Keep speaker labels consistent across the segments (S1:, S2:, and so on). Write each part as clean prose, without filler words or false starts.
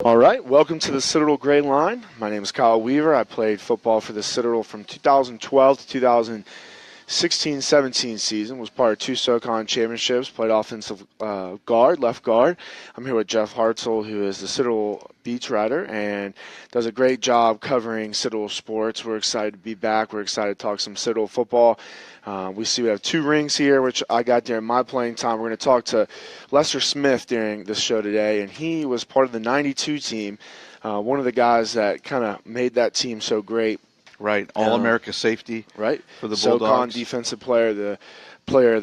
S1: All right, welcome to the Citadel GrayLine. My name is Kyle Weaver. I played football for the Citadel from 2012 to 2016-17 season. Was part of 2 SoCon championships, played offensive guard, left guard. I'm here with Jeff Hartsell, who is the Citadel beats writer and does a great job covering Citadel sports. We're excited to be back. We're excited to talk some Citadel football. We have 2 rings here, which I got during my playing time. We're going to talk to Lester Smith during this show today, and he was part of the 92 team, one of the guys that kind of made that team so great.
S2: Right, All-America safety.
S1: Right,
S2: for the Bulldogs.
S1: SoCon Defensive Player of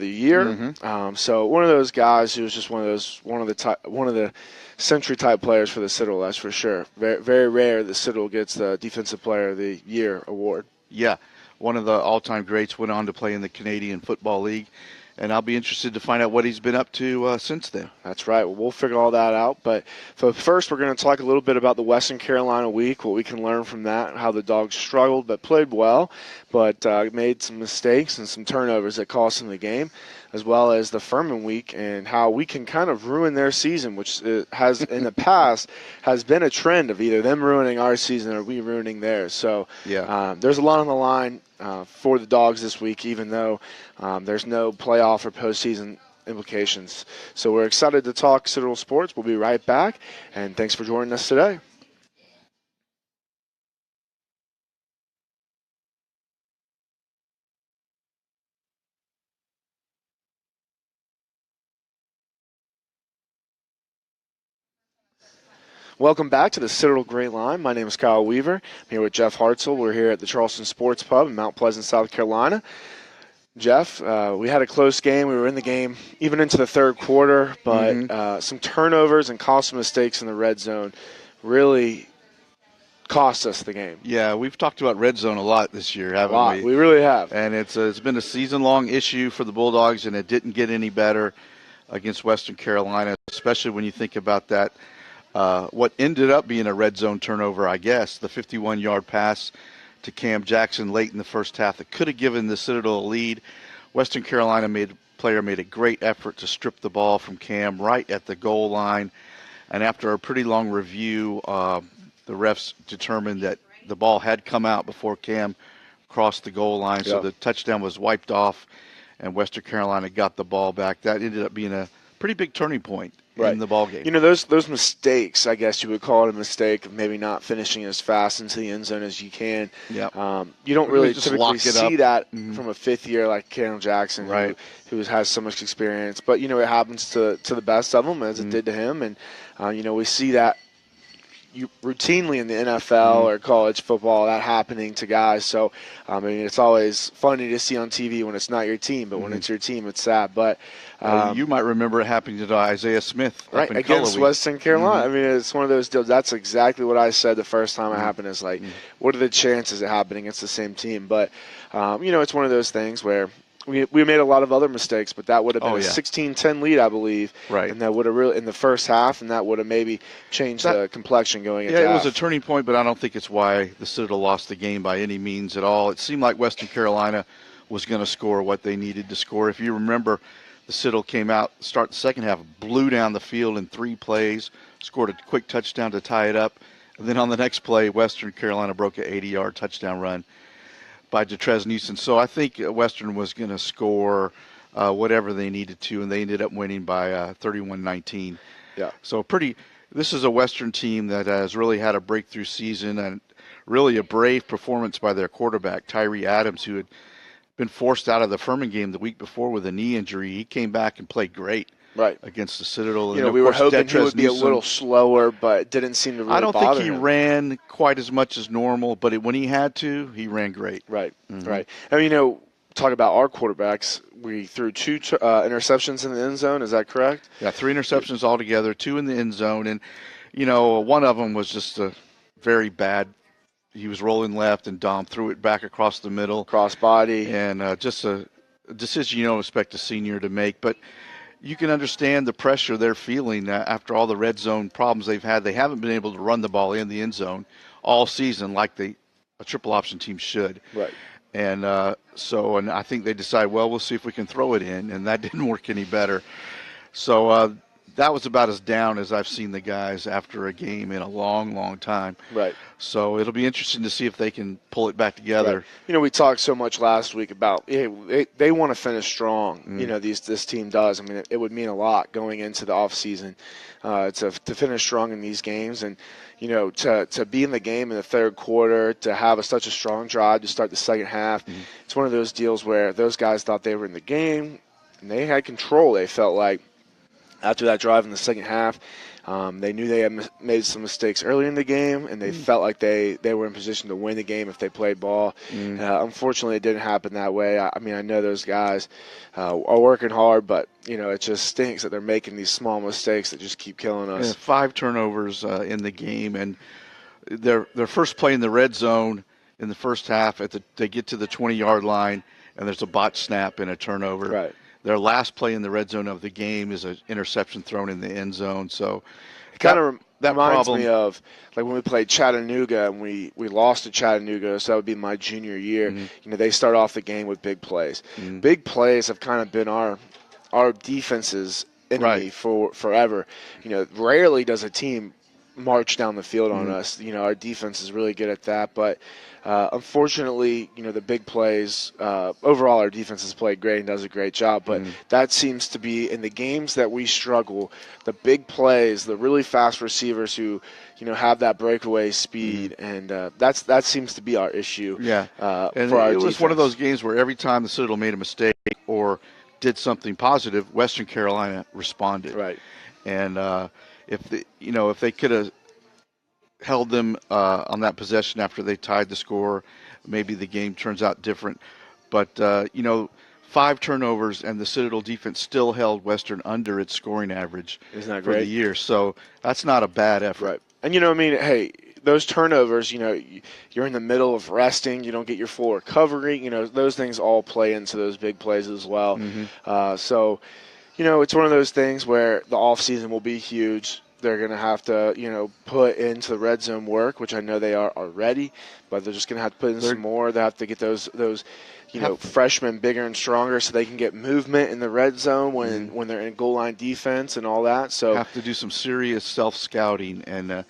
S1: the Year.
S2: Mm-hmm.
S1: So one of those guys who was just one of the century type players for the Citadel. That's for sure. Very, very rare that Citadel gets the Defensive Player of the Year award.
S2: Yeah. One of the all-time greats, went on to play in the Canadian Football League, and I'll be interested to find out what he's been up to since then.
S1: That's right. Well, we'll figure all that out. But first, we're going to talk a little bit about the Western Carolina week, what we can learn from that, how the Dogs struggled but played well, but made some mistakes and some turnovers that cost them the game, as well as the Furman week and how we can kind of ruin their season, which has in the past has been a trend of either them ruining our season or we ruining theirs. So there's a lot on the line for the Dogs this week, even though there's no playoff or postseason implications. So we're excited to talk Citadel sports. We'll be right back, and thanks for joining us today. Welcome back to the Citadel GrayLine. My name is Kyle Weaver. I'm here with Jeff Hartsell. We're here at the Charleston Sports Pub in Mount Pleasant, South Carolina. Jeff, we had a close game. We were in the game even into the third quarter, but some turnovers and costly mistakes in the red zone really cost us the game.
S2: Yeah, we've talked about red zone a lot this year, haven't we?
S1: We really have.
S2: And it's been a season-long issue for the Bulldogs, and it didn't get any better against Western Carolina, especially when you think about that. What ended up being a red zone turnover, I guess, the 51-yard pass to Cam Jackson late in the first half that could have given the Citadel a lead. Western Carolina made a great effort to strip the ball from Cam right at the goal line. And after a pretty long review, the refs determined that the ball had come out before Cam crossed the goal line. So the touchdown was wiped off, and Western Carolina got the ball back. That ended up being a pretty big turning point in the ball game.
S1: You know, those mistakes, I guess you would call it a mistake of maybe not finishing as fast into the end zone as you can.
S2: Yeah.
S1: You don't really typically see that from a fifth year like Cam Jackson, who has so much experience. But, you know, it happens to the best of them, as it did to him. And, you know, we see that routinely in the NFL or college football, that happening to guys. So, I mean, it's always funny to see on TV when it's not your team, but when it's your team, it's sad. But
S2: you might remember it happening to Isaiah Smith
S1: against Western Carolina. I mean, it's one of those deals. That's exactly what I said the first time it happened. Is like, what are the chances it happening against the same team? But you know, it's one of those things where we made a lot of other mistakes, but that would have been a 16-10 lead, I believe.
S2: Right.
S1: And that would have really, in the first half, and that would have maybe changed the complexion going into
S2: half.
S1: Yeah,
S2: it was a turning point, but I don't think it's why the Citadel lost the game by any means at all. It seemed like Western Carolina was going to score what they needed to score. If you remember, the Citadel came out, start the second half, blew down the field in 3 plays, scored a quick touchdown to tie it up. And then on the next play, Western Carolina broke an 80-yard touchdown run by Detrez Newsom. So I think Western was going to score whatever they needed to, and they ended up winning by 31-19.
S1: Yeah.
S2: So this is a Western team that has really had a breakthrough season and really a brave performance by their quarterback, Tyree Adams, who had been forced out of the Furman game the week before with a knee injury. He came back and played great against the Citadel.
S1: You know, we were hoping he would be a little slower, but it didn't seem to really bother him.
S2: I don't think he ran quite as much as normal, but when he had to, he ran great.
S1: Right. And, you know, talk about our quarterbacks. We threw 2 interceptions in the end zone. Is that correct?
S2: Yeah, 3 interceptions altogether, 2 in the end zone. And, you know, one of them was just a very bad. He was rolling left, and Dom threw it back across the middle.
S1: Crossbody.
S2: And just a decision you don't expect a senior to make. But you can understand the pressure they're feeling after all the red zone problems they've had. They haven't been able to run the ball in the end zone all season like a triple option team should.
S1: Right.
S2: And so I think they decided, well, we'll see if we can throw it in, and that didn't work any better. So that was about as down as I've seen the guys after a game in a long, long time.
S1: Right.
S2: So it'll be interesting to see if they can pull it back
S1: Right.
S2: together.
S1: We talked so much last week about they want to finish strong. This team does. I mean, it would mean a lot going into the off season to finish strong in these games, and to be in the game in the third quarter, to have such a strong drive to start the second half. It's one of those deals where those guys thought they were in the game and they had control. They felt like after that drive in the second half, they knew they had made some mistakes early in the game, and they felt like they were in position to win the game if they played ball. Unfortunately, it didn't happen that way. I mean, I know those guys are working hard, but it just stinks that they're making these small mistakes that just keep killing us.
S2: 5 turnovers in the game, and their first play in the red zone in the first half, they get to the 20-yard line, and there's a botch snap and a turnover.
S1: Right.
S2: Their last play in the red zone of the game is an interception thrown in the end zone. So
S1: it kind of reminds me of like when we played Chattanooga and we lost to Chattanooga, so that would be my junior year. They start off the game with big plays. Big plays have kind of been our defense's enemy for forever. Rarely does a team march down the field on us. Our defense is really good at that, but unfortunately, the big plays, overall our defense has played great and does a great job, but that seems to be in the games that we struggle, the big plays, the really fast receivers who, have that breakaway speed, and that seems to be our issue.
S2: Yeah, and
S1: for our
S2: it was
S1: defense.
S2: one of those games where every time the Citadel made a mistake or did something positive, Western Carolina responded.
S1: Right.
S2: And if they could have held them on that possession after they tied the score, maybe the game turns out different. But 5 turnovers, and the Citadel defense still held Western under its scoring average
S1: Isn't that
S2: for
S1: great?
S2: the year. So that's not a bad effort.
S1: Right. And hey, those turnovers, you're in the middle of resting, you don't get your full recovery, those things all play into those big plays as well. So, it's one of those things where the offseason will be huge. They're going to have to, put into the red zone work, which I know they are already, but they're just going to have to put in some more. They have to get those freshmen bigger and stronger so they can get movement in the red zone when they're in goal line defense and all that. So
S2: have to do some serious self-scouting and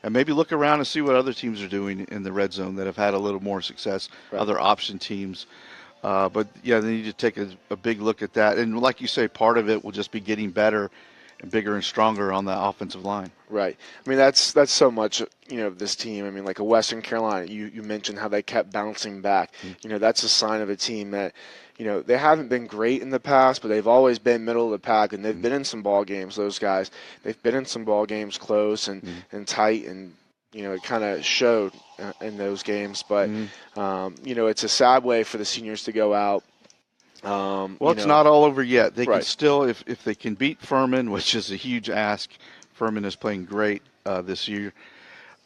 S2: maybe look around and see what other teams are doing in the red zone that have had a little more success, other option teams. But, yeah, they need to take a big look at that. And like you say, part of it will just be getting better and bigger and stronger on the offensive line.
S1: Right. I mean, that's so much, of this team. I mean, like a Western Carolina, you mentioned how they kept bouncing back. That's a sign of a team that, they haven't been great in the past, but they've always been middle of the pack, and they've been in some ball games, those guys. They've been in some ball games close and tight, and, it kind of showed in those games. But, it's a sad way for the seniors to go out.
S2: Well, it's not all over yet. They can
S1: Right.
S2: still, if they can beat Furman, which is a huge ask. Furman is playing great this year.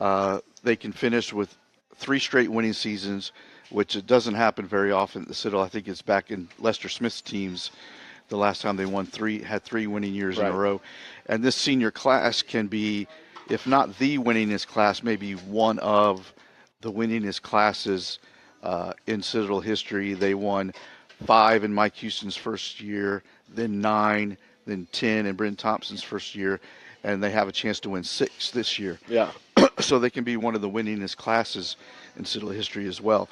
S2: They can finish with 3 straight winning seasons, which it doesn't happen very often at the Citadel. I think it's back in Lester Smith's teams. The last time they had 3 winning years in a row. And this senior class can be, if not the winningest class, maybe one of the winningest classes in Citadel history. They won 5 in Mike Houston's first year, then 9, then 10 in Brent Thompson's first year, and they have a chance to win 6 this year.
S1: Yeah.
S2: So they can be one of the winningest classes in Citadel history as well.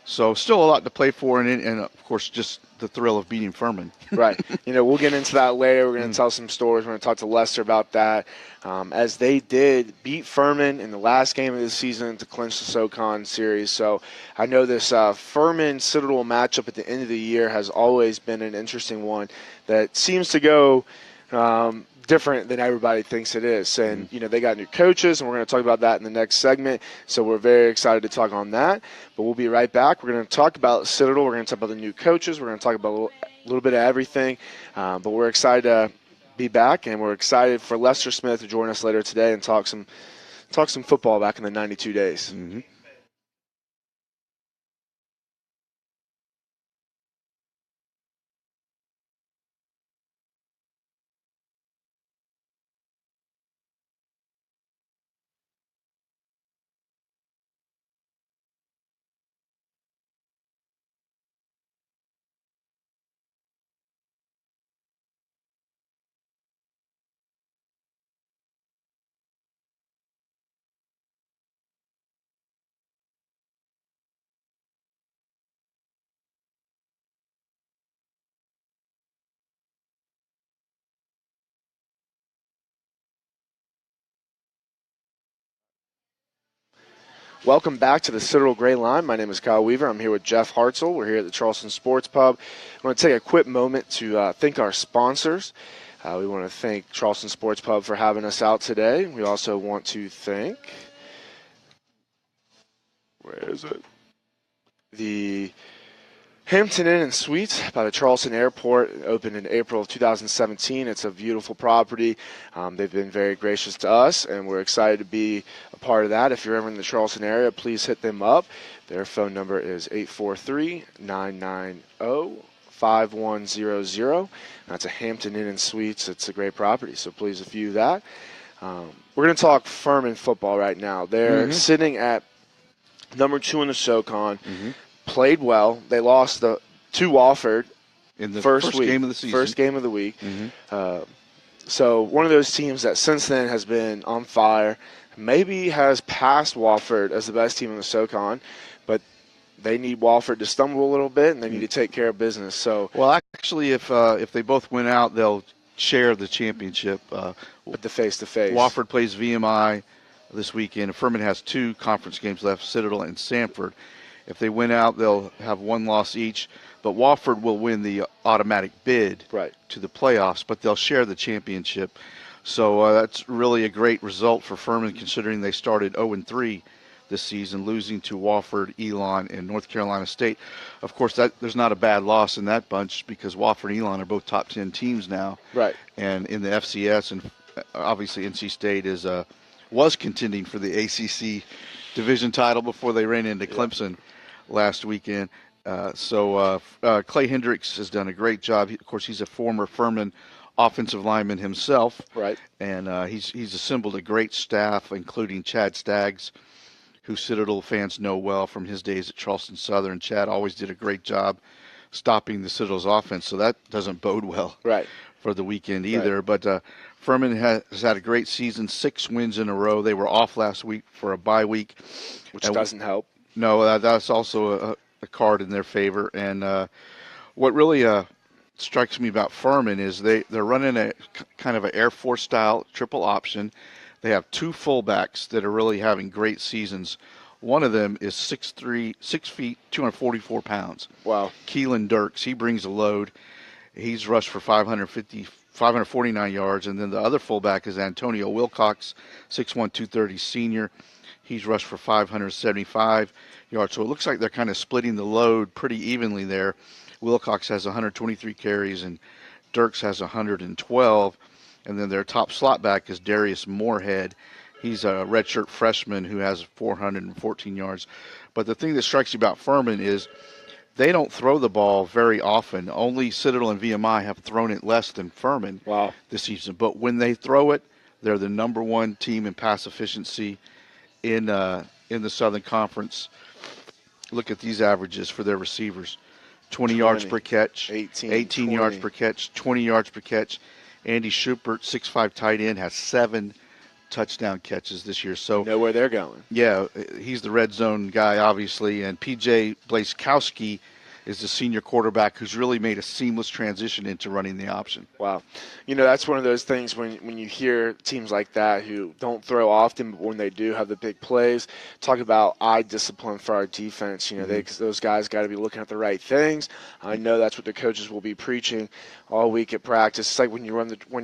S2: So still a lot to play for, and of course, just the thrill of beating Furman.
S1: Right. We'll get into that later. We're going to tell some stories. We're going to talk to Lester about that. As they did beat Furman in the last game of the season to clinch the SoCon series. So I know this Furman-Citadel matchup at the end of the year has always been an interesting one that seems to go different than everybody thinks it is. And, they got new coaches, and we're going to talk about that in the next segment. So we're very excited to talk on that. But we'll be right back. We're going to talk about Citadel. We're going to talk about the new coaches. We're going to talk about a little bit of everything. But we're excited to be back, and we're excited for Lester Smith to join us later today and talk some football back in the 92 days. Welcome back to the Citadel GrayLine. My name is Kyle Weaver. I'm here with Jeff Hartsell. We're here at the Charleston Sports Pub. I want to take a quick moment to thank our sponsors. We want to thank Charleston Sports Pub for having us out today. We also want to thank, the Hampton Inn and Suites by the Charleston Airport. It opened in April of 2017. It's a beautiful property. They've been very gracious to us, and we're excited to be a part of that. If you're ever in the Charleston area, please hit them up. Their phone number is 843-990-5100. That's a Hampton Inn and Suites. It's a great property, so please view that. We're going to talk Furman football right now. They're sitting at number 2 in the SoCon. Played well. They lost to Wofford
S2: In the
S1: first
S2: game of the season.
S1: First game of the week. So one of those teams that since then has been on fire. Maybe has passed Wofford as the best team in the SoCon, but they need Wofford to stumble a little bit, and they need to take care of business. So,
S2: Well, actually, if they both win out, they'll share the championship.
S1: but the face-to-face.
S2: Wofford plays VMI this weekend. Furman has 2 conference games left, Citadel and Sanford. If they win out, they'll have 1 loss each. But Wofford will win the automatic bid to the playoffs, but they'll share the championship. So that's really a great result for Furman, considering they started 0-3 this season, losing to Wofford, Elon, and North Carolina State. Of course, there's not a bad loss in that bunch because Wofford and Elon are both top 10 teams now.
S1: Right.
S2: And in the FCS, and obviously NC State was contending for the ACC division title before they ran into Clemson last weekend. Clay Hendricks has done a great job. Of course, he's a former Furman offensive lineman himself.
S1: Right.
S2: And he's assembled a great staff, including Chad Staggs, who Citadel fans know well from his days at Charleston Southern. Chad always did a great job stopping the Citadel's offense, so that doesn't bode well for the weekend either. Right. But Furman has had a great season, 6 wins in a row. They were off last week for a bye week.
S1: Which doesn't help.
S2: No, that's also a card in their favor. And what really strikes me about Furman is they're running a kind of an Air Force style triple option. They have 2 fullbacks that are really having great seasons. One of them is 6 feet, 244 pounds.
S1: Wow.
S2: Keelan Dirks, he brings a load. He's rushed for 549 yards. And then the other fullback is Antonio Wilcox, 6'1", 230 senior. He's rushed for 575 yards. So it looks like they're kind of splitting the load pretty evenly there. Wilcox has 123 carries and Dirks has 112. And then their top slot back is Darius Moorhead. He's a redshirt freshman who has 414 yards. But the thing that strikes you about Furman is they don't throw the ball very often. Only Citadel and VMI have thrown it less than Furman this season. But when they throw it, they're the number 1 team in pass efficiency in the Southern Conference. Look at these averages for their receivers. 20 yards per catch, 18 yards per catch, 20 yards per catch. Andy Schubert, 6'5" tight end, has 7 touchdown catches this year. So
S1: you know where they're going.
S2: Yeah, he's the red zone guy, obviously. And P.J. Blazkowski is the senior quarterback who's really made a seamless transition into running the option.
S1: Wow. You know, that's one of those things when you hear teams like that who don't throw often, but when they do have the big plays, talk about eye discipline for our defense. You know, those guys got to be looking at the right things. I know that's what the coaches will be preaching all week at practice. It's like when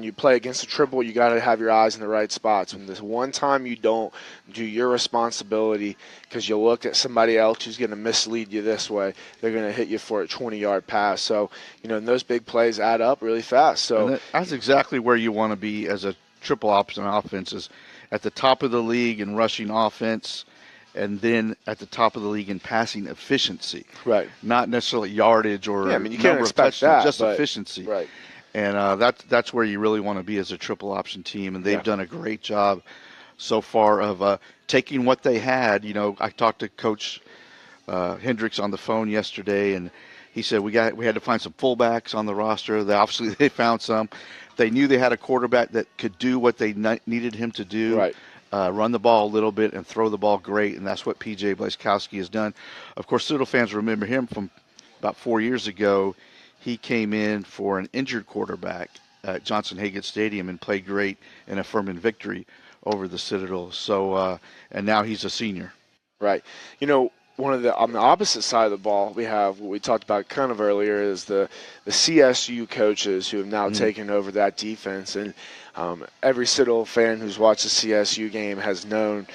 S1: you play against a triple, you got to have your eyes in the right spots. When this one time you don't do your responsibility because you look at somebody else who's going to mislead you this way, they're going to hit you for a 20-yard pass. So, you know, and those big plays add up really fast. So
S2: that's exactly where you want to be as a triple option offense, is at the top of the league in rushing offense, and then at the top of the league in passing efficiency.
S1: Right.
S2: Not necessarily yardage or
S1: you can't expect that,
S2: just efficiency.
S1: Right.
S2: And that's where you really want to be as a triple option team, and they've done a great job so far of taking what they had. You know, I talked to Coach Hendricks on the phone yesterday, and he said we had to find some fullbacks on the roster. They found some. They knew they had a quarterback that could do what they needed him to do.
S1: Right.
S2: Run the ball a little bit and throw the ball great, and that's what P.J. Blazkowski has done. Of course, Citadel fans remember him from about 4 years ago. He came in for an injured quarterback at Johnson-Hagan Stadium and played great in a Furman victory over the Citadel. So, and now he's a senior.
S1: Right. One of the on the opposite side of the ball, we have what we talked about kind of earlier is the CSU coaches who have now taken over that defense, and every Citadel fan who's watched the CSU game has known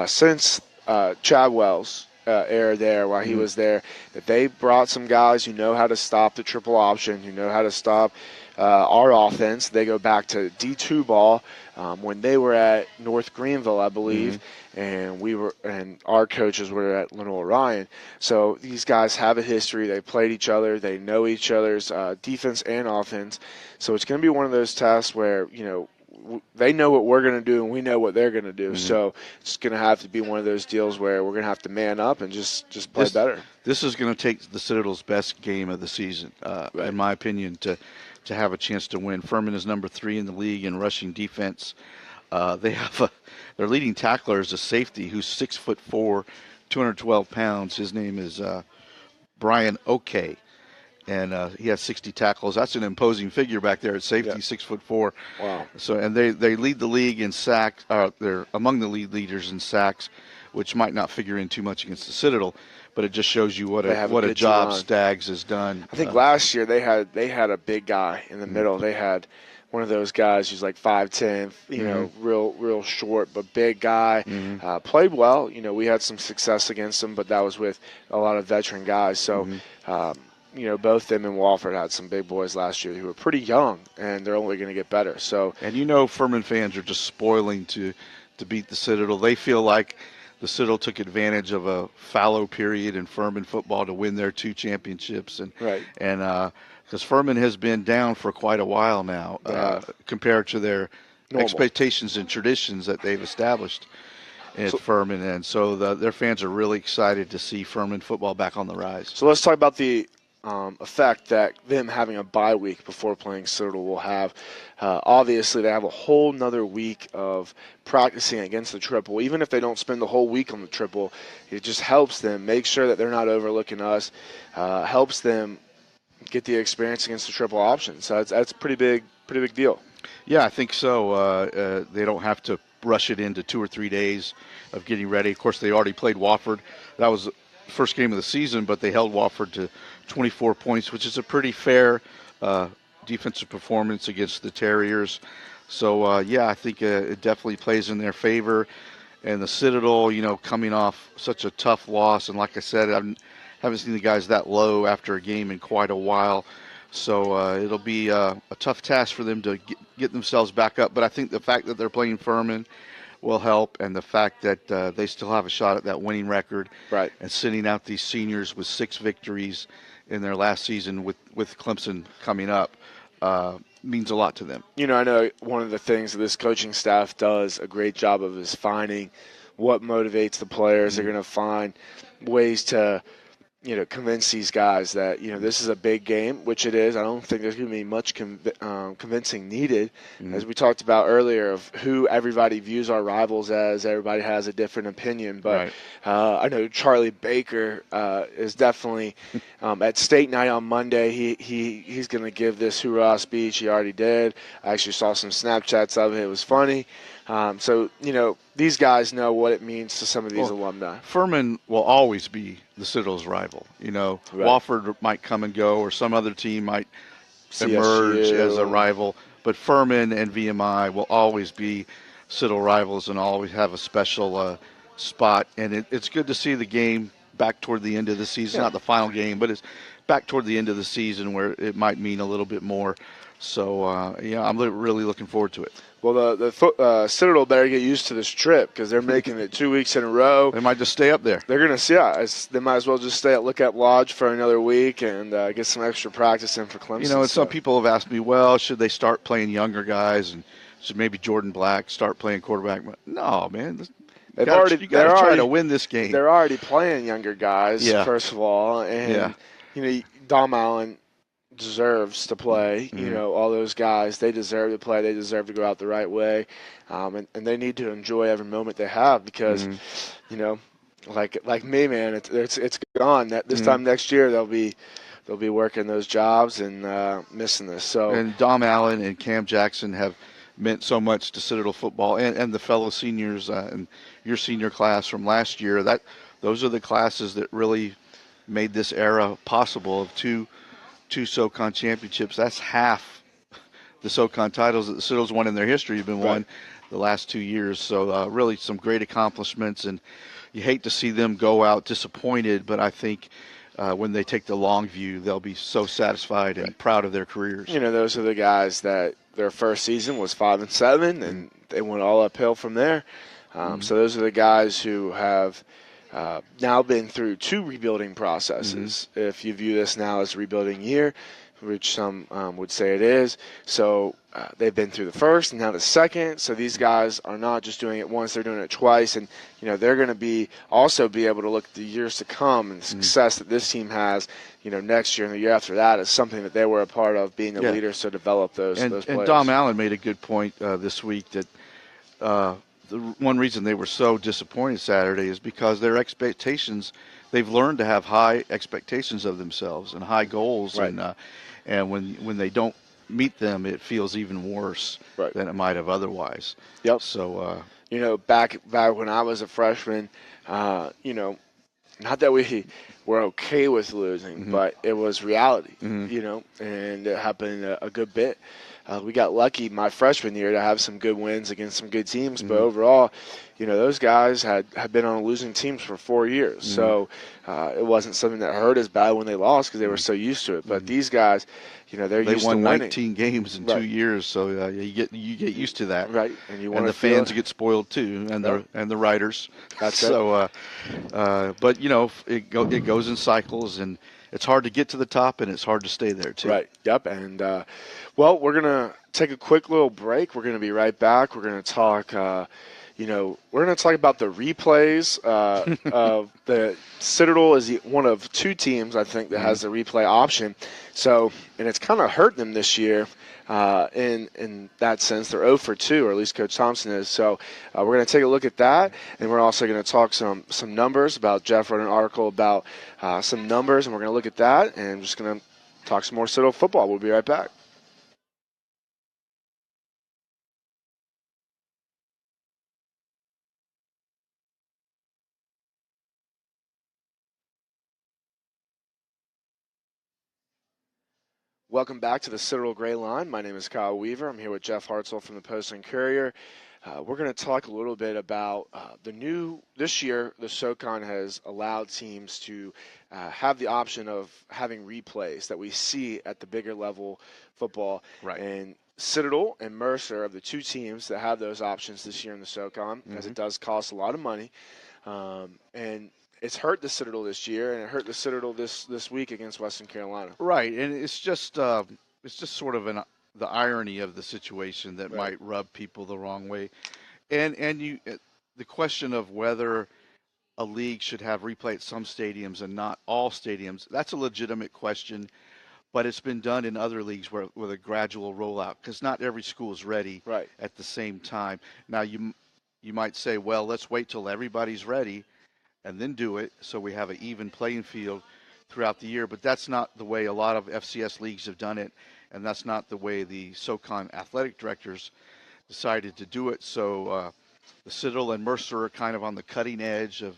S1: since Chad Wells' era there, while he was there, that they brought some guys who know how to stop the triple option, who know how to stop our offense. They go back to D2 ball when they were at North Greenville, I believe, and our coaches were at Lenoir Ryan. So these guys have a history. They played each other. They know each other's defense and offense. So it's going to be one of those tests where they know what we're going to do and we know what they're going to do. So it's going to have to be one of those deals where we're going to have to man up and just play better. This
S2: is going to take the Citadel's best game of the season, in my opinion, to have a chance to win. Furman is number 3 in the league in rushing defense. They have their leading tackler is a safety who's 6'4", 212 pounds. His name is Brian Oke, and he has 60 tackles. That's an imposing figure back there at safety, 6'4".
S1: Wow.
S2: So, and they lead the league in sacks. They're among the lead leaders in sacks, which might not figure in too much against the Citadel, but it just shows you what a job Staggs has done.
S1: I think last year they had a big guy in the middle. They had one of those guys who's like 5'10", real short but big guy. Played well. We had some success against him, but that was with a lot of veteran guys. So, both them and Wofford had some big boys last year who were pretty young, and they're only going to get better. So,
S2: and Furman fans are just spoiling to beat the Citadel. They feel like the Citadel took advantage of a fallow period in Furman football to win their 2 championships, and because Furman has been down for quite a while now compared to their expectations and traditions that they've established at Furman, and so their fans are really excited to see Furman football back on the rise.
S1: So let's talk about the effect that them having a bye week before playing Citadel will have. Obviously, they have a whole nother week of practicing against the triple. Even if they don't spend the whole week on the triple, it just helps them make sure that they're not overlooking us, helps them get the experience against the triple option. So that's a pretty big deal.
S2: Yeah, I think so. They don't have to rush it into 2 or 3 days of getting ready. Of course, they already played Wofford. That was the first game of the season, but they held Wofford to 24 points, which is a pretty fair defensive performance against the Terriers. So, I think it definitely plays in their favor. And the Citadel, coming off such a tough loss, and like I said, I haven't seen the guys that low after a game in quite a while. So it'll be a tough task for them to get themselves back up. But I think the fact that they're playing Furman will help, and the fact that they still have a shot at that winning record, and sending out these seniors with 6 victories in their last season with Clemson coming up means a lot to them.
S1: I know one of the things that this coaching staff does a great job of is finding what motivates the players. They're going to find ways to convince these guys that, this is a big game, which it is. I don't think there's going to be much convincing needed. As we talked about earlier, of who everybody views our rivals as, everybody has a different opinion. But I know Charlie Baker is definitely at state night on Monday. He's going to give this hoorah speech. He already did. I actually saw some Snapchats of it. It was funny. So, these guys know what it means to some of these alumni.
S2: Furman will always be the Citadel's rival. Wofford might come and go, or some other team might emerge as a rival. But Furman and VMI will always be Citadel rivals and always have a special spot. And it's good to see the game back toward the end of the season. Not the final game, but it's back toward the end of the season where it might mean a little bit more. So, I'm really looking forward to it.
S1: Well, the Citadel better get used to this trip because they're making it 2 weeks in a row.
S2: They might just stay up there.
S1: They're going to they might as well just stay at Lookout Lodge for another week and get some extra practice in for Clemson.
S2: And some people have asked me, well, should they start playing younger guys, and should maybe Jordan Black start playing quarterback? No, man. You got to try to win this game.
S1: They're already playing younger guys, first of all. And, Dom Allen deserves to play. All those guys, they deserve to play. They deserve to go out the right way. And they need to enjoy every moment they have because, like me, man, it's gone. This time next year they'll be working those jobs and missing this. So,
S2: and Dom Allen and Cam Jackson have meant so much to Citadel football and the fellow seniors and your senior class from last year. Those are the classes that really made this era possible of two SoCon championships. That's half the SoCon titles that the Citadels won in their history have been won the last 2 years. So really some great accomplishments, and you hate to see them go out disappointed, but I think when they take the long view, they'll be so satisfied and proud of their careers.
S1: You know, those are the guys that their first season was 5-7, and they went all uphill from there. So those are the guys who have now been through 2 rebuilding processes. If you view this now as a rebuilding year, which some would say it is. So they've been through the first and now the second. So these guys are not just doing it once, they're doing it twice. And, you know, they're going to also be able to look at the years to come and the success that this team has, you know, next year and the year after that is something that they were a part of, being the leaders to develop those players.
S2: And Dom Allen made a good point this week that the one reason they were so disappointed Saturday is because their expectations, they've learned to have high expectations of themselves and high goals. And when they don't meet them, it feels even worse than it might have otherwise. So,
S1: you know, back when I was a freshman, you know, not that we were okay with losing, but it was reality, you know, and it happened a good bit. We got lucky my freshman year to have some good wins against some good teams, but overall, you know, those guys had been on losing teams for 4 years. So it wasn't something that hurt as bad when they lost because they were so used to it. But these guys, you know, they
S2: won 19 games in 2 years, so you get used to that,
S1: and
S2: the fans get spoiled too, and the writers.
S1: That's
S2: so. But you know, it goes in cycles, and it's hard to get to the top, and it's hard to stay there too.
S1: And well, we're gonna take a quick little break. We're gonna be right back. We're gonna talk. You know, we're going to talk about the replays. Of the Citadel is one of 2 teams, I think, that has the replay option. So, and it's kind of hurt them this year in that sense. They're 0 for 2, or at least Coach Thompson is. So we're going to take a look at that, and we're also going to talk some numbers about. Jeff wrote an article about some numbers, and we're going to look at that, and I'm just going to talk some more Citadel football. We'll be right back. Welcome back to the Citadel GrayLine. My name is Kyle Weaver. I'm here with Jeff Hartsell from the Post and Courier. We're going to talk a little bit about this year, the SoCon has allowed teams to have the option of having replays that we see at the bigger level football. And Citadel and Mercer are the 2 teams that have those options this year in the SoCon, as it does cost a lot of money. And it's hurt the Citadel this year, and it hurt the Citadel this week against Western Carolina.
S2: And it's just sort of the irony of the situation that might rub people the wrong way, and the question of whether a league should have replay at some stadiums and not all stadiums. That's a legitimate question, but it's been done in other leagues with a gradual rollout because not every school is ready at the same time. Now you might say, well, let's wait till everybody's ready and then do it so we have an even playing field throughout the year. But that's not the way a lot of FCS leagues have done it, and that's not the way the SoCon athletic directors decided to do it. So the Citadel and Mercer are kind of on the cutting edge of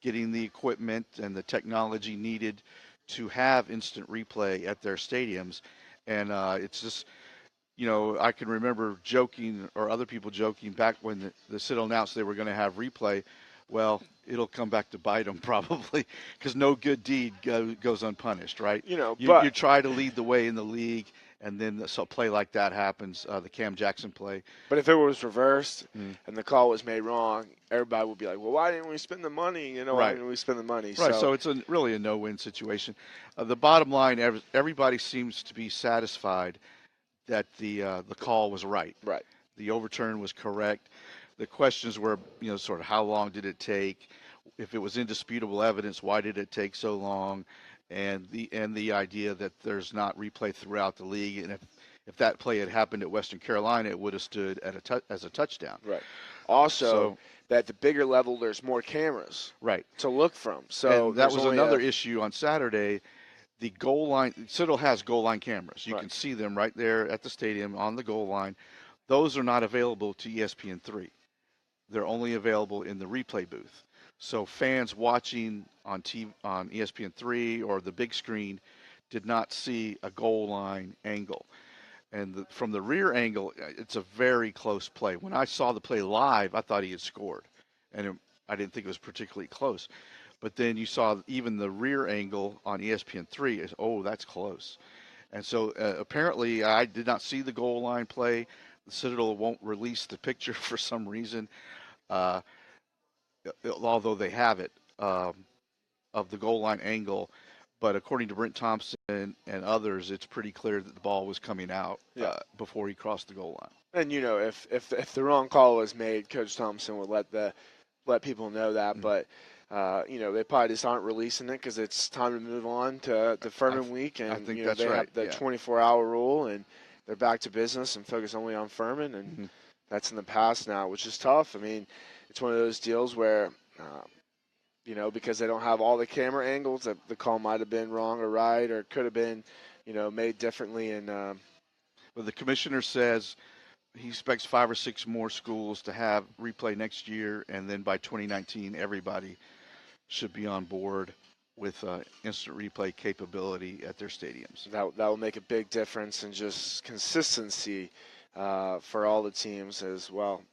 S2: getting the equipment and the technology needed to have instant replay at their stadiums. And it's just, you know, I can remember joking, or other people joking, back when the Citadel announced they were going to have replay. Well, it'll come back to bite them probably, because no good deed goes unpunished, right?
S1: You know,
S2: you try to lead the way in the league, and then a play like that happens, the Cam Jackson play.
S1: But if it was reversed and the call was made wrong, everybody would be like, well, why didn't we spend the money? You know, why didn't we spend the money?
S2: So it's really a no-win situation. The bottom line, everybody seems to be satisfied that the call was right. The overturn was correct. The questions were, you know, sort of how long did it take? If it was indisputable evidence, why did it take so long? And the idea that there's not replay throughout the league, and if that play had happened at Western Carolina, it would have stood as a touchdown.
S1: Also, that the bigger level, there's more cameras to look from. So
S2: and that was another issue on Saturday. The goal line, Citadel has goal line cameras. You can see them right there at the stadium on the goal line. Those are not available to ESPN3. they're only available in the replay booth. So fans watching on on ESPN3 or the big screen did not see a goal line angle. And from the rear angle, it's a very close play. When I saw the play live, I thought he had scored, and I didn't think it was particularly close. But then you saw even the rear angle on ESPN3 is, oh, that's close. And so apparently I did not see the goal line play. The Citadel won't release the picture for some reason, uh, although they have it, of the goal line angle. But according to Brent Thompson and others, it's pretty clear that the ball was coming out before he crossed the goal line.
S1: And if the wrong call was made, Coach Thompson would let people know that. But they probably just aren't releasing it because it's time to move on to the Furman week, and
S2: I think
S1: they
S2: that's right.
S1: have the 24-hour rule, and they're back to business and focus only on Furman, and that's in the past now, which is tough. I mean, it's one of those deals where. Because they don't have all the camera angles, that the call might have been wrong or right, or could have been, made differently. And
S2: well, the commissioner says he expects 5 or 6 more schools to have replay next year, and then by 2019, everybody should be on board with instant replay capability at their stadiums.
S1: That will make a big difference in just consistency for all the teams as well.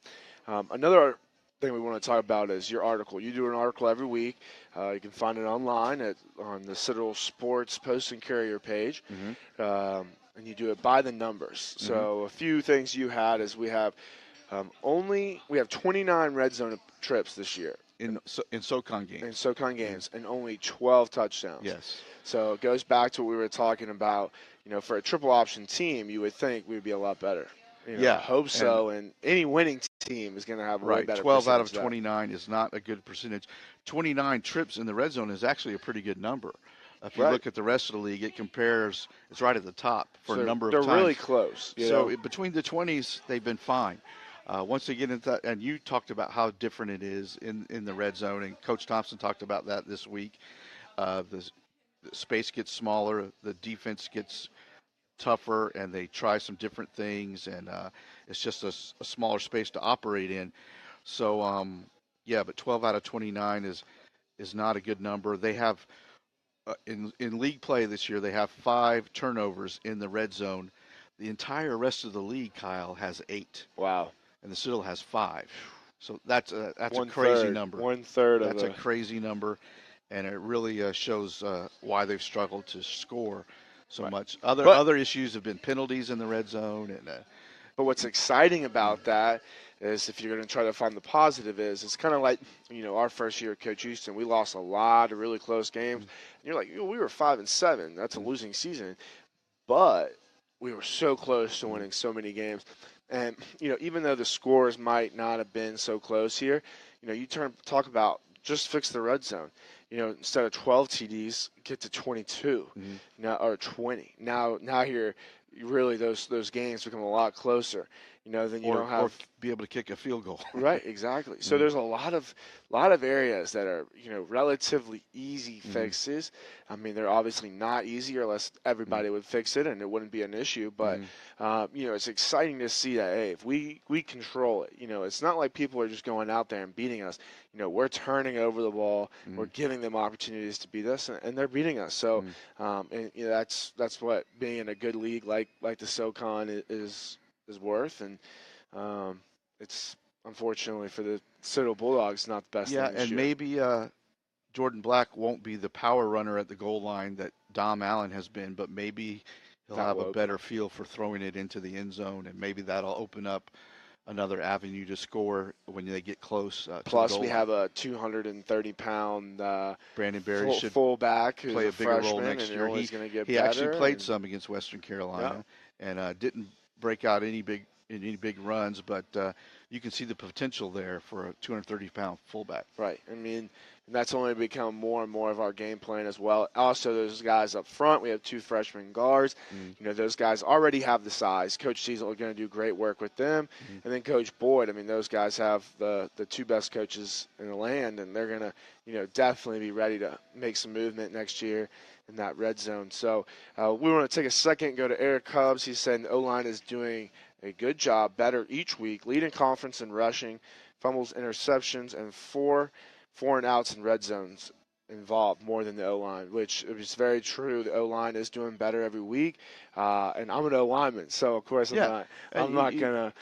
S1: Another thing we want to talk about is your article. You do an article every week. You can find it online on the Citadel Sports Post and Carrier page, and you do it by the numbers. So a few things you had is we have 29 red zone trips this year
S2: in SoCon games.
S1: In SoCon games, and only 12 touchdowns.
S2: Yes.
S1: So it goes back to what we were talking about. For a triple option team, you would think we'd be a lot better. Hope so, and any winning team is going to have a way better
S2: 12 out of
S1: percentage
S2: 29 is not a good percentage. 29 trips in the red zone is actually a pretty good number. If you look at the rest of the league, it compares, it's right at the top for a number of times.
S1: They're really close.
S2: So between the 20s, they've been fine. Once they get into that, and you talked about how different it is in the red zone, and Coach Thompson talked about that this week. The space gets smaller, the defense gets tougher, and they try some different things, and it's just a smaller space to operate in. So but 12 out of 29 is not a good number. They have in league play this year, they have 5 turnovers in the red zone. The entire rest of the league, Kyle, has 8.
S1: Wow.
S2: And the Citadel has 5. So that's a crazy
S1: third,
S2: number.
S1: 1/3 of
S2: that's a crazy number, and it really shows why they've struggled to score so much. Other issues have been penalties in the red zone, and
S1: but what's exciting about that is, if you're going to try to find the positive, is it's kind of like our first year at Coach Houston. We lost a lot of really close games, and you're like, we were 5-7. That's a losing season, but we were so close to winning so many games. And even though the scores might not have been so close here, you talk about just fix the red zone. Instead of 12 TDs, get to 22 now, or 20. Now you're really those games become a lot closer. Then you don't have
S2: or be able to kick a field goal.
S1: Right, exactly. So there's a lot of areas that are relatively easy fixes. I mean, they're obviously not easy, or else everybody would fix it and it wouldn't be an issue. But it's exciting to see that, hey, if we control it, it's not like people are just going out there and beating us. We're turning over the ball, we're giving them opportunities to beat us, and they're beating us. So that's what being in a good league like the SoCon is worth, and it's unfortunately for the Citadel Bulldogs not the best thing this year.
S2: Maybe Jordan Black won't be the power runner at the goal line that Dom Allen has been, but maybe he'll have a better feel for throwing it into the end zone, and maybe that'll open up another avenue to score when they get close.
S1: Plus, we have a 230-pound
S2: Brandon Berry should
S1: fullback who's
S2: play a bigger role
S1: freshman,
S2: next year.
S1: He
S2: actually played some against Western Carolina and didn't break out any big runs, but you can see the potential there for a 230-pound fullback.
S1: Right. I mean, and that's only become more and more of our game plan as well. Also, those guys up front, we have 2 freshman guards. Those guys already have the size. Coach Cecil is going to do great work with them. And then Coach Boyd, I mean, those guys have the 2 best coaches in the land, and they're going to, definitely be ready to make some movement next year in that red zone. So we want to take a second, go to Eric Hubbs. He said the O-line is doing a good job, better each week, leading conference in rushing, fumbles, interceptions, and four and outs in red zones involved more than the O-line, which is very true. The O-line is doing better every week, and I'm an O-lineman, so of course I'm not gonna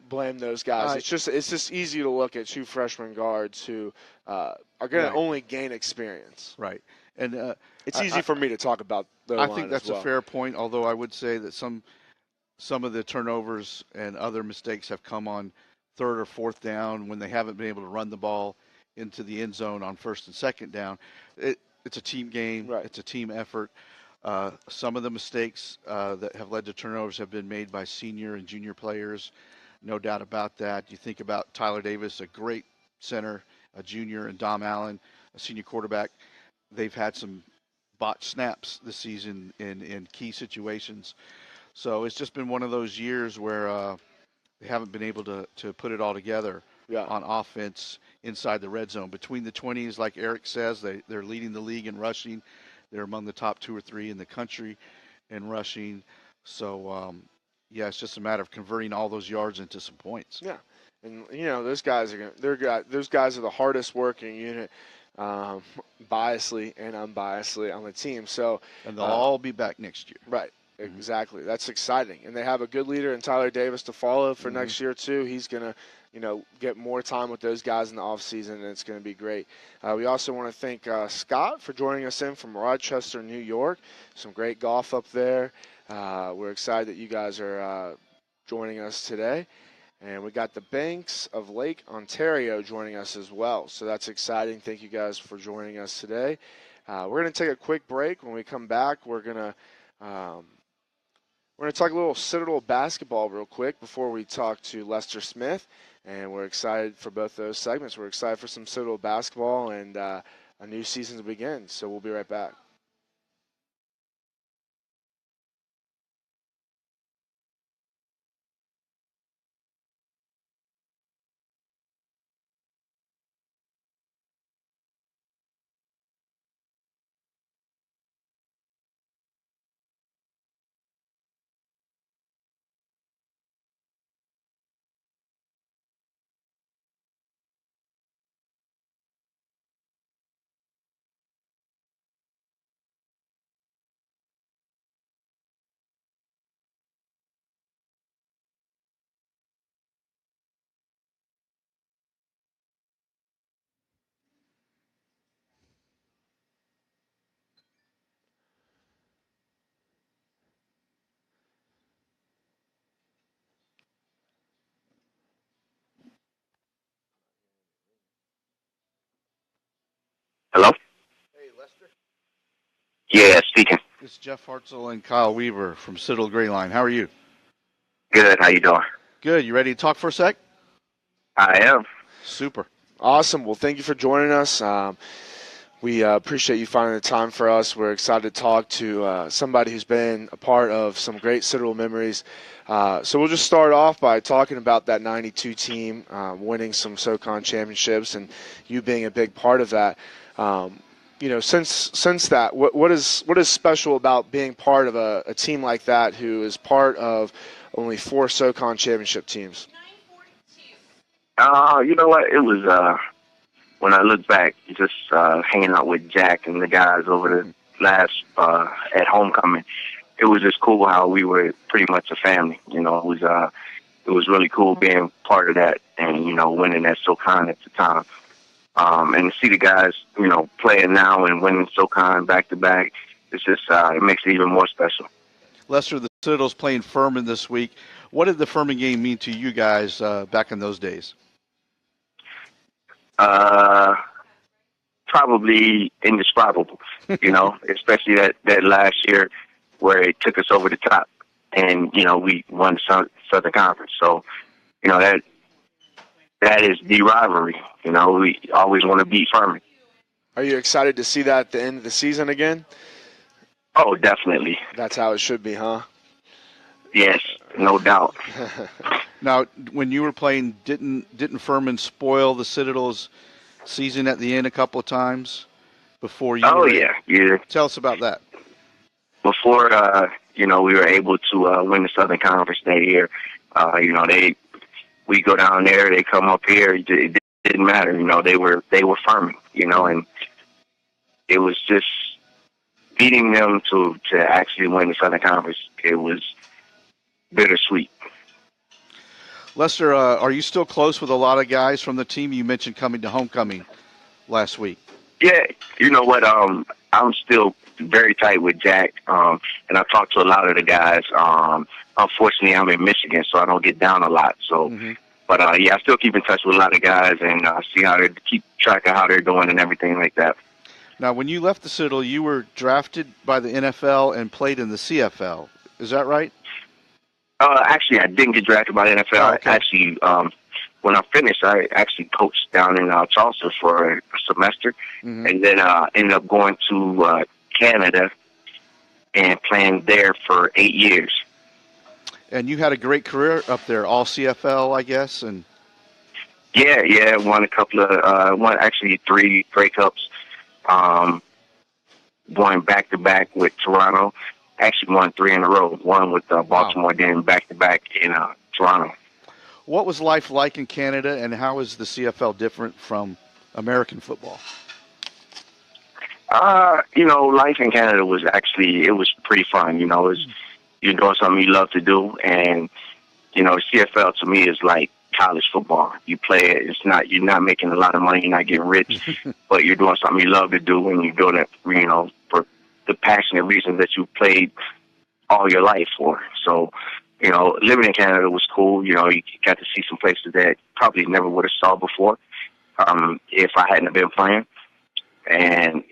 S1: blame those guys. It's just easy to look at two freshman guards who are gonna only gain experience.
S2: Right, and
S1: it's easy for me to talk about the O-line.
S2: I think that's a fair point. Although I would say that some of the turnovers and other mistakes have come on third or fourth down when they haven't been able to run the ball into the end zone on first and second down. It's a team game.
S1: Right.
S2: It's a team effort. Some of the mistakes that have led to turnovers have been made by senior and junior players. No doubt about that. You think about Tyler Davis, a great center, a junior, and Dom Allen, a senior quarterback. They've had some botched snaps this season in key situations. So it's just been one of those years where they haven't been able to put it all together on offense inside the red zone. Between the 20s, like Eric says, they're leading the league in rushing. They're among the top 2 or 3 in the country in rushing. So, it's just a matter of converting all those yards into some points.
S1: Yeah, and those guys are those guys are the hardest working unit, biasly and unbiasedly on the team. So,
S2: and they'll all be back next year.
S1: Right. Exactly. That's exciting. And they have a good leader in Tyler Davis to follow for next year, too. He's going to, get more time with those guys in the offseason, and it's going to be great. We also want to thank Scott for joining us in from Rochester, New York. Some great golf up there. We're excited that you guys are joining us today. And we got the Banks of Lake Ontario joining us as well. So that's exciting. Thank you guys for joining us today. We're going to take a quick break. When we come back, we're going to talk a little Citadel basketball real quick before we talk to Lester Smith, and we're excited for both those segments. We're excited for some Citadel basketball and a new season to begin, so we'll be right back.
S3: Hello?
S2: Hey, Lester?
S3: Yeah, speaking.
S2: This is Jeff Hartsell and Kyle Weaver from Citadel GrayLine. How are you?
S3: Good. How you doing?
S2: Good. You ready to talk for a sec?
S3: I am.
S2: Super.
S1: Awesome. Well, thank you for joining us. We appreciate you finding the time for us. We're excited to talk to somebody who's been a part of some great Citadel memories. So we'll just start off by talking about that 92 team winning some SoCon championships and you being a big part of that. Since that, what is special about being part of a team like that who is part of only 4 SoCon championship teams?
S3: You know what? It was when I look back, just hanging out with Jack and the guys over the last at homecoming. It was just cool how we were pretty much a family. It was really cool being part of that and winning that SoCon at the time. And to see the guys playing now and winning SoCon back to back, it's just it makes it even more special.
S2: Lester, the Citadel's playing Furman this week. What did the Furman game mean to you guys back in those days?
S3: Probably indescribable, especially that last year where it took us over the top and, we won the Southern Conference. So, that is the rivalry. We always want to beat Furman.
S1: Are you excited to see that at the end of the season again?
S3: Oh, definitely.
S1: That's how it should be, huh?
S3: Yes, no doubt.
S2: Now, when you were playing, didn't Furman spoil the Citadel's season at the end a couple of times before you?
S3: Oh, yeah.
S2: Tell us about that.
S3: Before, we were able to win the Southern Conference that year, We go down there, they come up here. It didn't matter, They were Furman, and it was just beating them to actually win the Southern Conference. It was bittersweet.
S2: Lester, are you still close with a lot of guys from the team? You mentioned coming to homecoming last week.
S3: Yeah, you know what? I'm still very tight with Jack, and I talked to a lot of the guys. Unfortunately, I'm in Michigan, so I don't get down a lot. So, but yeah, I still keep in touch with a lot of guys and see how they keep track of how they're doing and everything like that.
S2: Now, when you left the Citadel, you were drafted by the NFL and played in the CFL. Is that right?
S3: Actually, I didn't get drafted by the NFL.
S2: Oh, okay.
S3: Actually, when I finished, I actually coached down in Charleston for a semester, and then ended up going to Canada and playing there for 8 years.
S2: And you had a great career up there, all CFL, I guess, and
S3: Yeah, won a couple of, won actually 3 Grey Cups, won back-to-back with Toronto. Actually won 3 in a row, one with Baltimore, then back-to-back in Toronto.
S2: What was life like in Canada, and how is the CFL different from American football?
S3: Life in Canada was it was pretty fun. You're doing something you love to do, and CFL to me is like college football. You play it. You're not making a lot of money. You're not getting rich, but you're doing something you love to do, and you're doing it, for the passionate reasons that you played all your life for. So, living in Canada was cool. You got to see some places that probably never would have saw before if I hadn't been playing. And,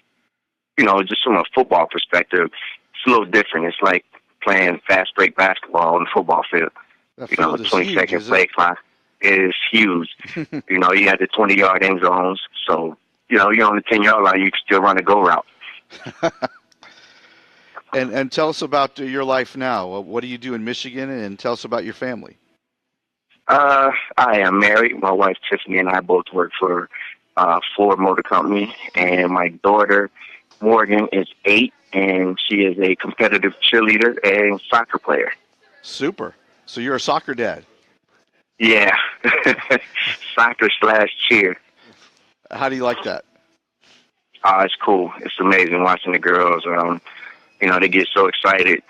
S3: just from a football perspective, it's a little different. It's like playing fast break basketball on the football field.
S2: The
S3: 20-second play clock is huge. You had the 20-yard end zones. So, you're on the 10-yard line, you can still run a go route.
S2: And tell us about your life now. What do you do in Michigan, and tell us about your family.
S3: I am married. My wife Tiffany and I both work for Ford Motor Company, and my daughter Morgan is 8, and she is a competitive cheerleader and soccer player.
S2: Super. So you're a soccer dad.
S3: Yeah, soccer/cheer.
S2: How do you like that?
S3: It's cool. It's amazing watching the girls. They get so excited,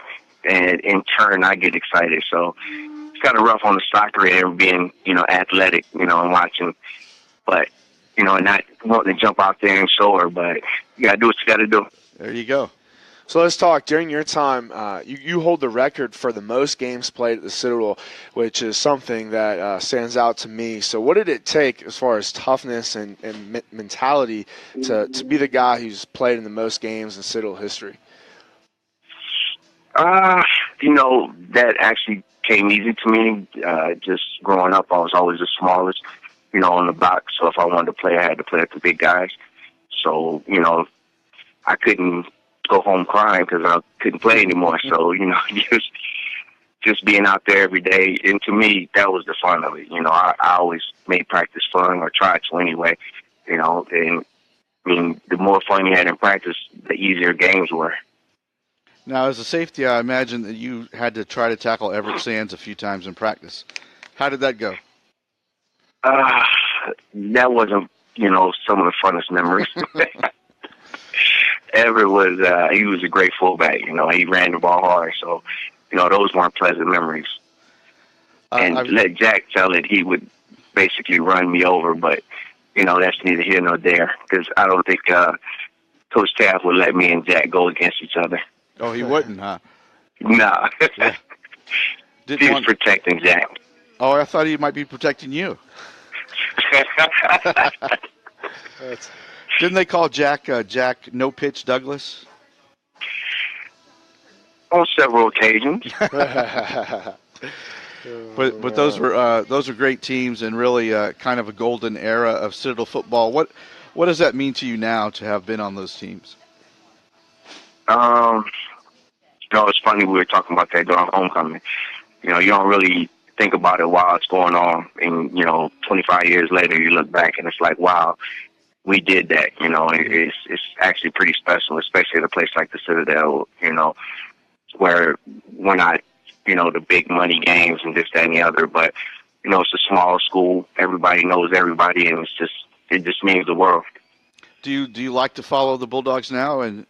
S3: and in turn, I get excited. So it's kind of rough on the soccer end, being, athletic, and watching, but, not wanting to jump out there and show her, but you got to do what you got to do.
S2: There you go.
S1: So let's talk. During your time, you hold the record for the most games played at the Citadel, which is something that stands out to me. So what did it take as far as toughness and mentality to be the guy who's played in the most games in Citadel history?
S3: That actually came easy to me. Just growing up, I was always the smallest, on the block. So if I wanted to play, I had to play with the big guys. So, I couldn't go home crying because I couldn't play anymore. So, just being out there every day. And to me, that was the fun of it. I always made practice fun, or tried to anyway, and the more fun you had in practice, the easier games were.
S2: Now, as a safety, I imagine that you had to try to tackle Everett Sands a few times in practice. How did that go?
S3: That wasn't, some of the funnest memories. Everett was, he was a great fullback. He ran the ball hard. So, those weren't pleasant memories. And let Jack tell it, he would basically run me over. But, that's neither here nor there, because I don't think Coach Taft would let me and Jack go against each other.
S2: Oh, he wouldn't, huh?
S3: No.
S2: Yeah.
S3: He was protecting Jack.
S2: Oh, I thought he might be protecting you. Didn't they call Jack No Pitch Douglas?
S3: On several occasions.
S2: But those were great teams, and really kind of a golden era of Citadel football. What does that mean to you now to have been on those teams?
S3: It's funny, we were talking about that during homecoming. You don't really think about it while it's going on. And, 25 years later, you look back and it's like, wow, we did that. It's actually pretty special, especially at a place like the Citadel, where we're not, the big money games and this, that, and the other. But, it's a small school. Everybody knows everybody, and it just means the world.
S2: Do you like to follow the Bulldogs now, and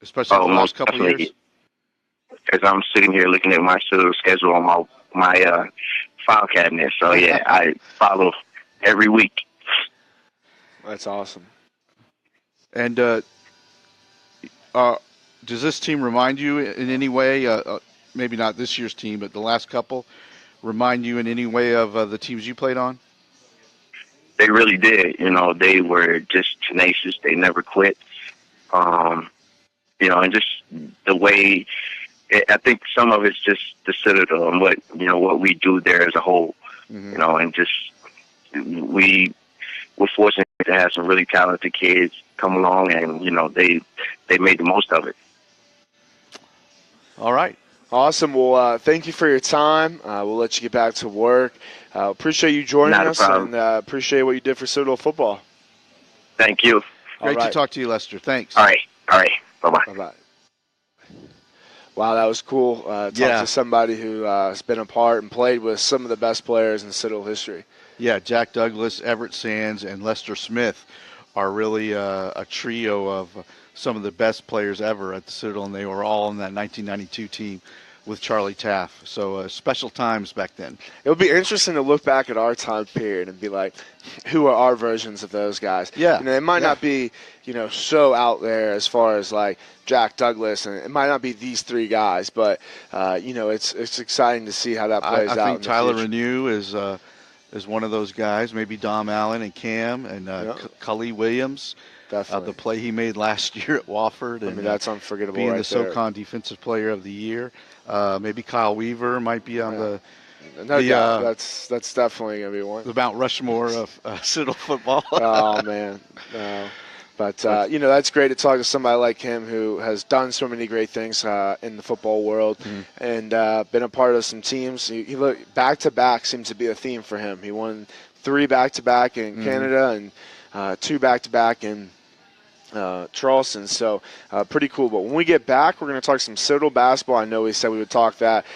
S2: especially
S3: Oh,
S2: the last
S3: most
S2: couple of
S3: definitely.
S2: years?
S3: As I'm sitting here looking at my schedule on my file cabinet, so yeah, I follow every week.
S1: That's awesome.
S2: And does this team remind you in any way? Maybe not this year's team, but the last couple remind you in any way of the teams you played on?
S3: They really did. They were just tenacious. They never quit. Um, and just the way. I think some of it's just the Citadel and what we do there as a whole.
S2: Mm-hmm.
S3: And just we're fortunate to have some really talented kids come along, and they made the most of it.
S2: All right.
S1: Awesome. Well, thank you for your time. We'll let you get back to work. Appreciate you joining
S3: Not a
S1: us,
S3: problem.
S1: and appreciate what you did for Citadel football.
S3: Thank you.
S2: Great to talk to you, Lester. Thanks.
S3: All right. Bye-bye.
S1: Bye-bye. Wow, that was cool. Talk to somebody who has been a part and played with some of the best players in Citadel history.
S2: Yeah, Jack Douglas, Everett Sands, and Lester Smith are really a trio of some of the best players ever at the Citadel, and they were all on that 1992 team with Charlie Taff. So special times back then.
S1: It would be interesting to look back at our time period and be like, who are our versions of those guys?
S2: Yeah.
S1: It might not be, so out there as far as like Jack Douglas, and it might not be these three guys, but it's exciting to see how that plays out.
S2: I think Tyler Renew is one of those guys. Maybe Dom Allen and Cam and Cully Williams.
S1: Definitely.
S2: The play he made last year at Wofford. And,
S1: that's unforgettable.
S2: Being
S1: right
S2: the SoCon Defensive Player of the Year. Maybe Kyle Weaver might be on the.
S1: No doubt. That's definitely going to be one.
S2: The Mount Rushmore of Citadel football.
S1: Oh, man. No. But, that's great to talk to somebody like him who has done so many great things in the football world and been a part of some teams. He back-to-back seems to be a theme for him. He won 3 back-to-back in Canada and 2 back-to-back in Charleston. So pretty cool. But when we get back, we're going to talk some Citadel basketball. I know we said we would talk that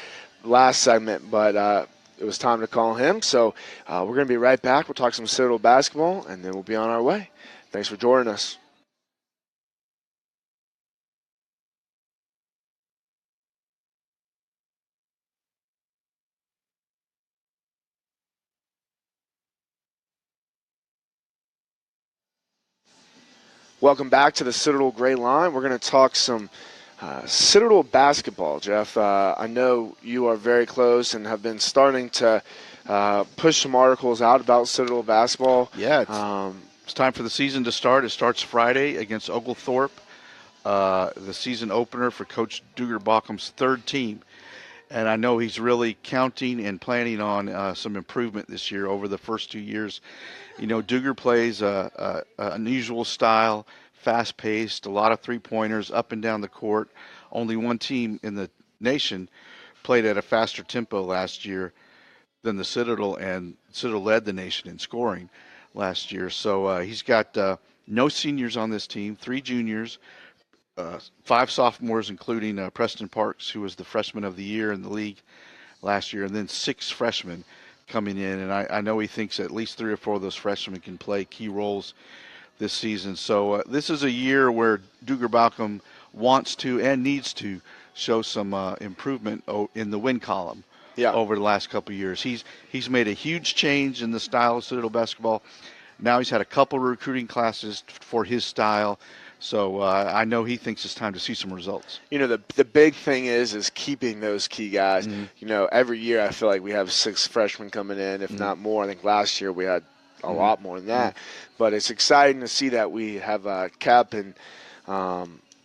S1: last segment, but it was time to call him. So we're going to be right back. We'll talk some Citadel basketball, and then we'll be on our way. Thanks for joining us. Welcome back to the Citadel GrayLine. We're going to talk some Citadel basketball, Jeff. I know you are very close and have been starting to push some articles out about Citadel basketball.
S2: Yeah, it's time for the season to start. It starts Friday against Oglethorpe, the season opener for Coach Duger Baucom's third team. And I know he's really counting and planning on some improvement this year over the first 2 years. Duger plays an unusual style, fast-paced, a lot of three-pointers up and down the court. Only one team in the nation played at a faster tempo last year than the Citadel, and Citadel led the nation in scoring last year. So he's got no seniors on this team, 3 juniors, 5 sophomores, including Preston Parks, who was the freshman of the year in the league last year, and then 6 freshmen coming in. And I know he thinks at least 3 or 4 of those freshmen can play key roles this season. So this is a year where Duger Baucom wants to and needs to show some improvement in the win column over the last couple of years. He's made a huge change in the style of Citadel basketball. Now he's had a couple recruiting classes for his style. So I know he thinks it's time to see some results.
S1: The big thing is keeping those key guys. Every year I feel like we have 6 freshmen coming in, if not more. I think last year we had a lot more than that. But it's exciting to see that we have Cap and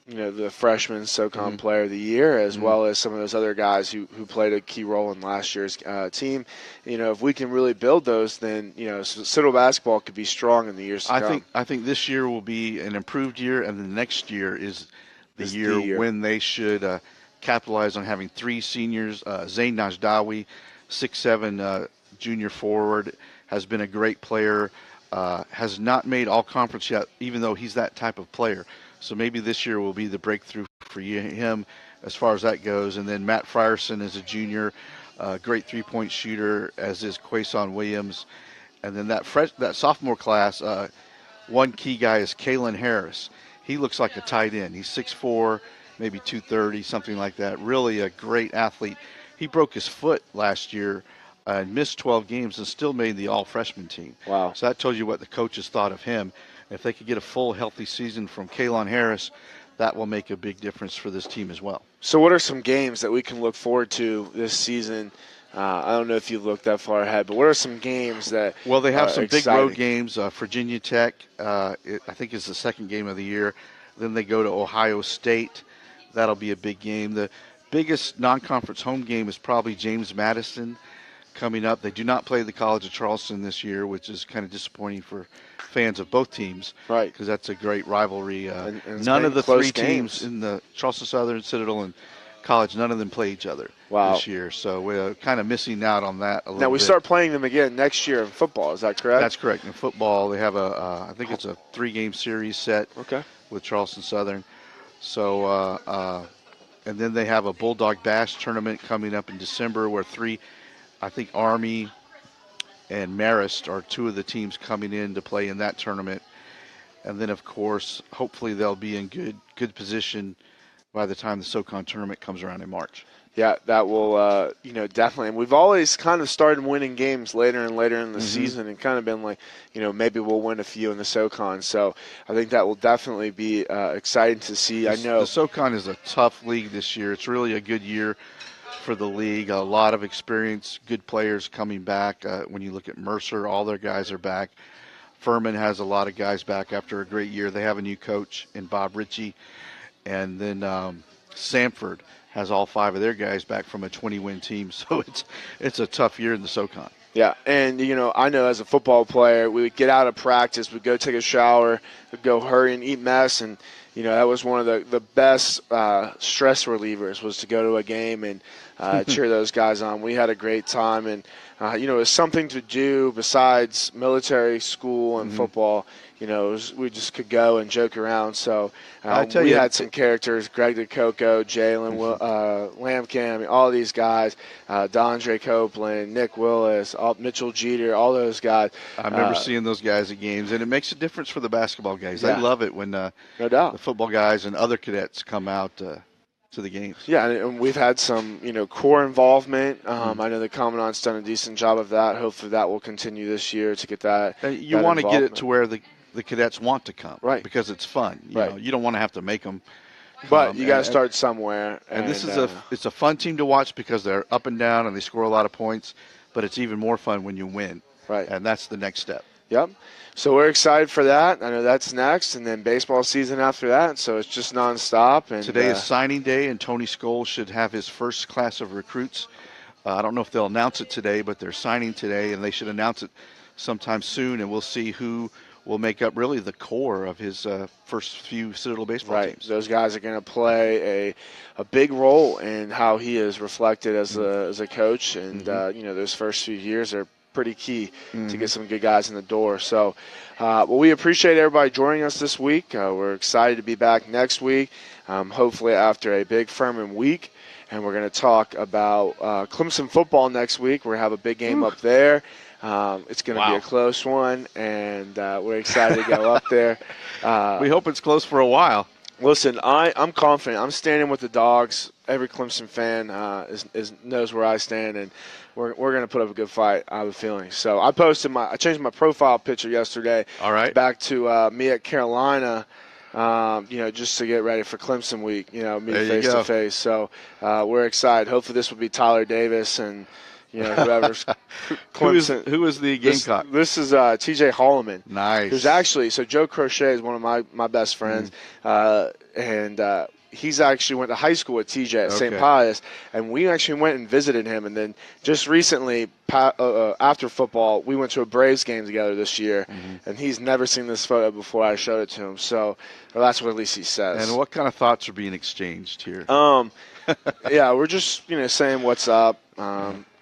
S1: the freshman SoCon Player of the Year, as well as some of those other guys who played a key role in last year's team. If we can really build those, then Citadel basketball could be strong in the years to come.
S2: I think this year will be an improved year, and the next year is the year when they should capitalize on having 3 seniors. Zayn Najdawi, 6'7", junior forward, has been a great player. Has not made all conference yet, even though he's that type of player. So maybe this year will be the breakthrough for him as far as that goes. And then Matt Frierson is a junior. great three-point shooter, as is Quason Williams. And then that sophomore class, one key guy is Kalen Harris. He looks like a tight end. He's 6'4", maybe 230, something like that. Really a great athlete. He broke his foot last year and missed 12 games and still made the all-freshman team.
S1: Wow.
S2: So that tells you what the coaches thought of him. If they could get a full, healthy season from Kalen Harris, that will make a big difference for this team as well.
S1: So what are some games that we can look forward to this season? I don't know if you looked that far ahead, but what are some games that
S2: Well, they have some
S1: exciting?
S2: big road games. Virginia Tech, I think, is the second game of the year. Then they go to Ohio State. That'll be a big game. The biggest non-conference home game is probably James Madison coming up. They do not play the College of Charleston this year, which is kind of disappointing for fans of both teams.
S1: Right.
S2: Because that's a great rivalry.
S1: And
S2: none of the three
S1: games.
S2: teams in the Charleston Southern, Citadel, and College, none of them play each other this year. So we're kind of missing out on that a little bit.
S1: Now we start playing them again next year in football. Is that correct?
S2: That's correct. In football, they have I think it's a 3-game series set with Charleston Southern. So, and then they have a Bulldog Bash tournament coming up in December where I think Army and Marist are two of the teams coming in to play in that tournament. And then, of course, hopefully they'll be in good position by the time the SoCon tournament comes around in March.
S1: Yeah, that will, definitely. And we've always kind of started winning games later and later in the season and kind of been like, maybe we'll win a few in the SoCon. So I think that will definitely be exciting to see. I know
S2: the SoCon is a tough league this year. It's really a good year for the league. A lot of experience, good players coming back. When you look at Mercer, all their guys are back. Furman has a lot of guys back after a great year. They have a new coach in Bob Ritchie. And then Samford has all 5 of their guys back from a 20-win team. So it's a tough year in the SoCon.
S1: Yeah, and, I know as a football player, we would get out of practice, we'd go take a shower, we'd go hurry and eat mess, and, that was one of the best stress relievers was to go to a game and cheer those guys on. We had a great time, and, it was something to do besides military, school, and football. We just could go and joke around. So we had some characters, Greg DeCoco, Jalen Lampkin, all these guys, Dondre Copeland, Nick Willis, Mitchell Jeter, all those guys.
S2: I remember seeing those guys at games, and it makes a difference for the basketball guys.
S1: Yeah.
S2: They love it when
S1: no doubt.
S2: the football guys and other cadets come out to the games.
S1: Yeah, and we've had some, core involvement. I know the Commandant's done a decent job of that. Hopefully that will continue this year to get that.
S2: You want to get it to where the cadets want to come,
S1: right?
S2: Because it's fun. You don't want to have to make them.
S1: But you got to start somewhere.
S2: And this is it's a fun team to watch because they're up and down and they score a lot of points. But it's even more fun when you win.
S1: Right.
S2: And that's the next step.
S1: Yep. So we're excited for that. I know that's next, and then baseball season after that. So it's just nonstop. And
S2: today is signing day, and Tony Scholes should have his first class of recruits. I don't know if they'll announce it today, but they're signing today, and they should announce it sometime soon. And we'll see who will make up really the core of his first few Citadel baseball teams.
S1: Those guys are going to play a big role in how he is reflected as a coach, and those first few years are pretty key to get some good guys in the door. So, we appreciate everybody joining us this week. We're excited to be back next week, hopefully after a big Furman week. And we're going to talk about Clemson football next week. We're going to have a big game up there. It's going to be a close one, and we're excited to go up there.
S2: We hope it's close for a while.
S1: Listen, I'm confident. I'm standing with the Dogs. Every Clemson fan knows where I stand, and we're going to put up a good fight, I have a feeling. So I changed my profile picture yesterday.
S2: All right.
S1: Back to me at Carolina, just to get ready for Clemson week, me face to face. So we're excited. Hopefully this will be Tyler Davis and whoever's Clemson.
S2: Who is the Gamecock?
S1: This is TJ Holloman.
S2: Nice.
S1: Who's actually, so Joe Crochet is one of my best friends, and he's actually went to high school with TJ at St. Pius, and we actually went and visited him. And then just recently, after football, we went to a Braves game together this year, and he's never seen this photo before I showed it to him. So that's what at least he says.
S2: And what kind of thoughts are being exchanged here?
S1: Yeah, we're just saying what's up.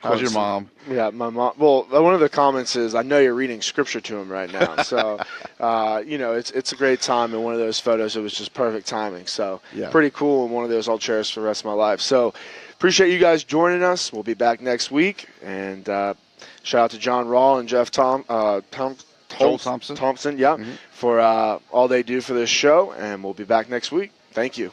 S2: How's your mom?
S1: Yeah, my mom. Well, one of the comments is, I know you're reading scripture to him right now. So, it's a great time. And one of those photos, it was just perfect timing. So, pretty cool. And one of those I'll cherish for the rest of my life. So, appreciate you guys joining us. We'll be back next week. And shout out to John Rawl and Jeff Thompson,
S2: Mm-hmm.
S1: for all they do for this show. And we'll be back next week. Thank you.